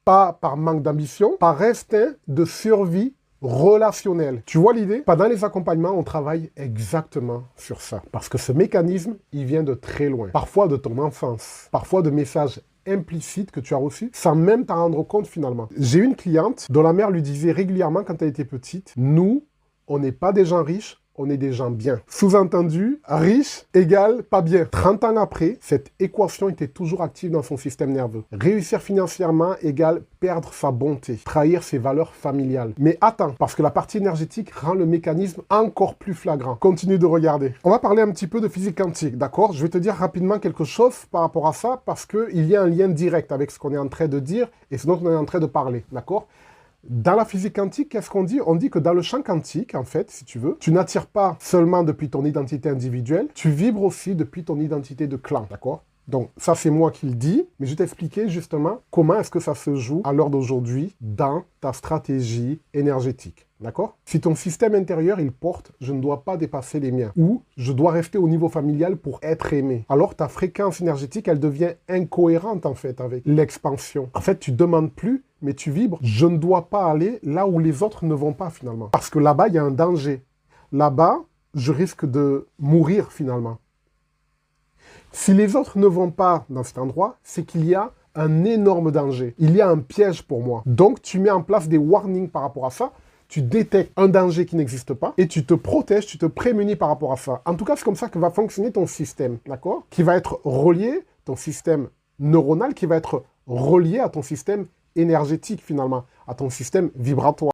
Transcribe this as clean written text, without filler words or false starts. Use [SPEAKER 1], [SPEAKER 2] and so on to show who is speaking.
[SPEAKER 1] Pas par manque d'ambition, par instinct de survie relationnel. Tu vois l'idée? Pendant les accompagnements, on travaille exactement sur ça. Parce que ce mécanisme, il vient de très loin. Parfois de ton enfance, parfois de messages implicites que tu as reçus sans même t'en rendre compte finalement. J'ai une cliente dont la mère lui disait régulièrement quand elle était petite, nous, on n'est pas des gens riches, on est des gens bien. Sous-entendu, riche égale pas bien. 30 ans après, cette équation était toujours active dans son système nerveux. Réussir financièrement égale perdre sa bonté, trahir ses valeurs familiales. Mais attends, parce que la partie énergétique rend le mécanisme encore plus flagrant. Continue de regarder. On va parler un petit peu de physique quantique, d'accord? Je vais te dire rapidement quelque chose par rapport à ça, parce qu'il y a un lien direct avec ce qu'on est en train de dire et ce dont on est en train de parler, d'accord? Dans la physique quantique, qu'est-ce qu'on dit? On dit que dans le champ quantique, en fait, si tu veux, tu n'attires pas seulement depuis ton identité individuelle, tu vibres aussi depuis ton identité de clan, d'accord? Donc, ça, c'est moi qui le dis, mais je vais t'expliquer justement comment est-ce que ça se joue à l'heure d'aujourd'hui dans ta stratégie énergétique, d'accord? Si ton système intérieur, il porte « je ne dois pas dépasser les miens » ou « je dois rester au niveau familial pour être aimé », alors ta fréquence énergétique, elle devient incohérente, en fait, avec l'expansion. En fait, tu demandes plus, mais tu vibres « je ne dois pas aller là où les autres ne vont pas, finalement ». Parce que là-bas, il y a un danger. Là-bas, je risque de mourir, finalement. Si les autres ne vont pas dans cet endroit, c'est qu'il y a un énorme danger. Il y a un piège pour moi. Donc, tu mets en place des warnings par rapport à ça. Tu détectes un danger qui n'existe pas et tu te protèges, tu te prémunis par rapport à ça. En tout cas, c'est comme ça que va fonctionner ton système, d'accord? Qui va être relié, ton système neuronal, qui va être relié à ton système énergétique, finalement, à ton système vibratoire.